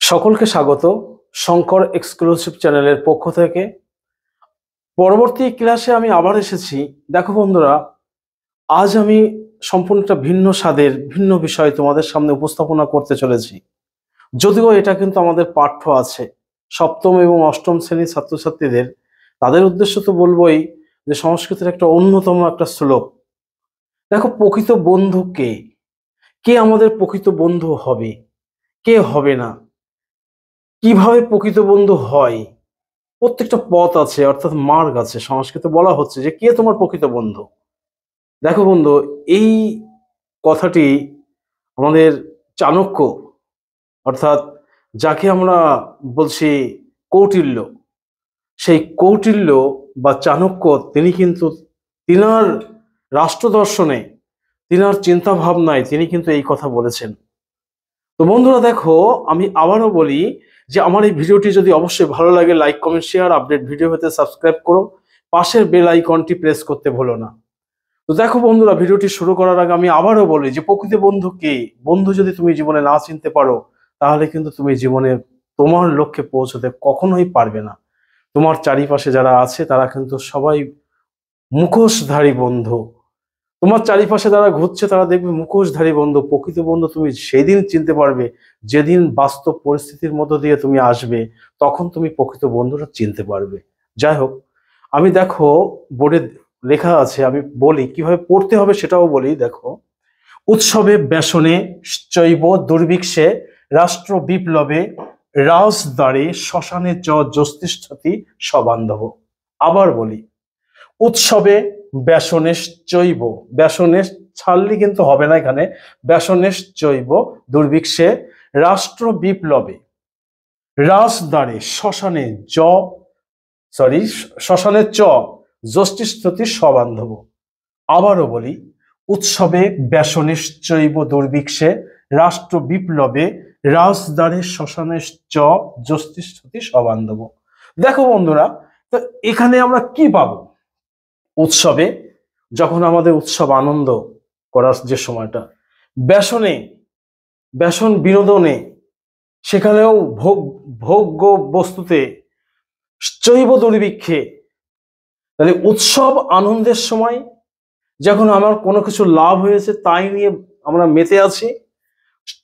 সকলকে স্বাগত শঙ্কর এক্সক্লুসিভ চ্যানেলের পক্ষ থেকে। পরবর্তী ক্লাসে আমি আবার এসেছি। দেখো বন্ধুরা, আজ আমি সম্পূর্ণ একটা ভিন্ন স্বাদের ভিন্ন বিষয় তোমাদের সামনে উপস্থাপনা করতে চলেছি। যদিও এটা কিন্তু আমাদের পাঠ্য আছে সপ্তম এবং অষ্টম শ্রেণীর ছাত্রছাত্রীদের, তাদের উদ্দেশ্য তো বলবোই যে সংস্কৃতের একটা অন্যতম একটা শ্লোক। দেখো, প্রকৃত বন্ধু কে, কে আমাদের প্রকৃত বন্ধু হবে, কে হবে না, কিভাবে প্রকৃত বন্ধু হয়, প্রত্যেকটা পথ আছে, অর্থাৎ মার্গ আছে। সংস্কৃতে বলা হচ্ছে যে কে তোমার প্রকৃত বন্ধু। দেখো বন্ধু, এই কথাটি আমাদের চাণক্য, অর্থাৎ যাকে আমরা বলছি কৌটিল্য, সেই কৌটিল্য বা চাণক্য তিনি কিন্তু তিনার রাষ্ট্র দর্শনে, তিনার চিন্তা ভাবনায় তিনি কিন্তু এই কথা বলেছেন। তো বন্ধুরা দেখো, আমি আবারও বলি যে আমার এই ভিডিওটি যদি অবশ্যই ভালো লাগে, like comment share, update video পেতে সাবস্ক্রাইব করো, পাশের বেল আইকনটি প্রেস করতে ভুলো না। তো দেখো বন্ধুরা, ভিডিওটি শুরু করার আগে আমি আবারও বলি যে প্রকৃত বন্ধু কে। বন্ধু যদি তুমি জীবনে না চিনতে পারো, তাহলে কিন্তু তুমি জীবনে তোমার লক্ষ্যে পৌঁছতে কখনোই পারবে না। তোমার চারিপাশে যারা আছে তারা কিন্তু সবাই মুখোশধারী বন্ধু। তোমার চারিপাশে যারা ঘুরছে তারা দেখবে মুখোশধারী বন্ধু। প্রকৃত বন্ধু তুমি সেই দিন চিনতে পারবে যেদিন বাস্তব পরিস্থিতির মধ্য দিয়ে তুমি আসবে, তখন তুমি প্রকৃত বন্ধুটা চিনতে পারবে। যাই হোক, আমি দেখো বোর্ডে লেখা আছে, আমি বলি কিভাবে পড়তে হবে সেটাও বলি। দেখো, উৎসবে ব্যসনে চৈব দুর্ভিক্ষে রাষ্ট্র বিপ্লবে রাজদ্বারে শ্মশানে যস্তিষ্ঠতি সবান্ধব। আবার বলি, উৎসবে ব্যসনেশ্চৈব, ব্যসনেশ ছাড়লে কিন্তু হবে না এখানে, ব্যসনেশ্চৈব দুর্ভিক্ষে রাষ্ট্র বিপ্লবে রাজদ্বারে শ্মশানে শ্মশানে যষ্টিষ্ঠতি সবান্ধব। আবারও বলি, উৎসবে ব্যসনেশ্চৈব দুর্ভিক্ষে রাষ্ট্র বিপ্লবে রাজদ্বারে শ্মশানে যষ্টিষ্ঠতি সবান্ধব। দেখো বন্ধুরা, তো এখানে আমরা কি পাবো? উৎসবে, যখন আমাদের উৎসব আনন্দ করার যে সময়টা, ব্যসন বিনোদনে, সেখানেও ভোগ্য বস্তুতে, চৈব দুর্ভিক্ষে, তাহলে উৎসব আনন্দের সময় যখন আমার কোনো কিছু লাভ হয়েছে তাই নিয়ে আমরা মেতে আছি।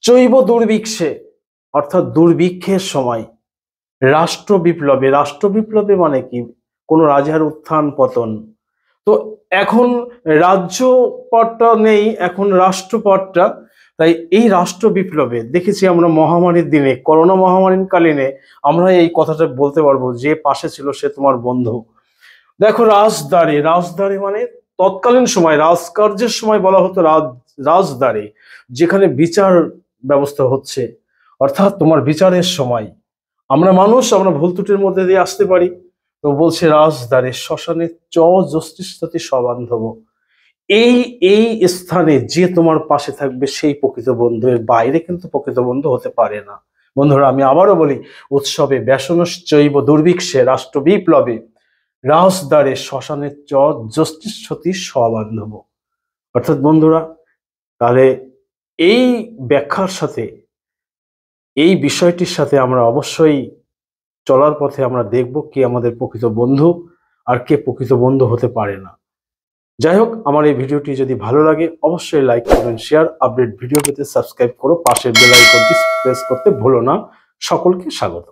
চৈব দুর্ভিক্ষে অর্থাৎ দুর্ভিক্ষের সময়, রাষ্ট্র বিপ্লবে মানে কি? কোনো রাজার উত্থান পতন। তো এখন রাজ্যপদটা নেই, এখন রাষ্ট্রপদটা। তাই এই রাষ্ট্র বিপ্লবে দেখেছি আমরা মহামারীর দিনে, করোনা মহামারীর কালীনে আমরা এই কথাটা বলতে পারবো, যে পাশে ছিল সে তোমার বন্ধু। দেখো, রাজদ্বারে মানে তৎকালীন সময়, রাজকার্যের সময় বলা হতো রাজদ্বারে, যেখানে বিচার ব্যবস্থা হচ্ছে, অর্থাৎ তোমার বিচারের সময়। আমরা মানুষ, আমরা ভুল ত্রুটির মধ্যে দিয়ে আসতে পারি। তো বলছে রাজদ্বারে শ্মশানে যষ্টিষ্ঠতি সবান্ধব। এই স্থানে যে তোমার পাশে থাকবে সেই প্রকৃত বন্ধু, এর বাইরে কিন্তু প্রকৃত বন্ধু হতে পারে না। বন্ধুরা, আমি আবারও বলি, উৎসবে ব্যসনশ্চৈব দুর্ভিক্ষে রাষ্ট্র বিপ্লবে রাজদ্বারে শ্মশানে যষ্টিষ্ঠতি সবান্ধব। অর্থাৎ বন্ধুরা, তাহলে এই ব্যাখ্যার সাথে, এই বিষয়টির সাথে আমরা অবশ্যই চলার পথে আমরা দেখব কে আমাদের প্রকৃত বন্ধু আর কে প্রকৃত বন্ধু হতে পারে না। যাই হোক, আমার এই ভিডিওটি যদি ভালো লাগে অবশ্যই like comment share, update video পেতে সাবস্ক্রাইব করো, পাশের বেল আইকনটি প্রেস করতে ভুলো না। সকলকে স্বাগত।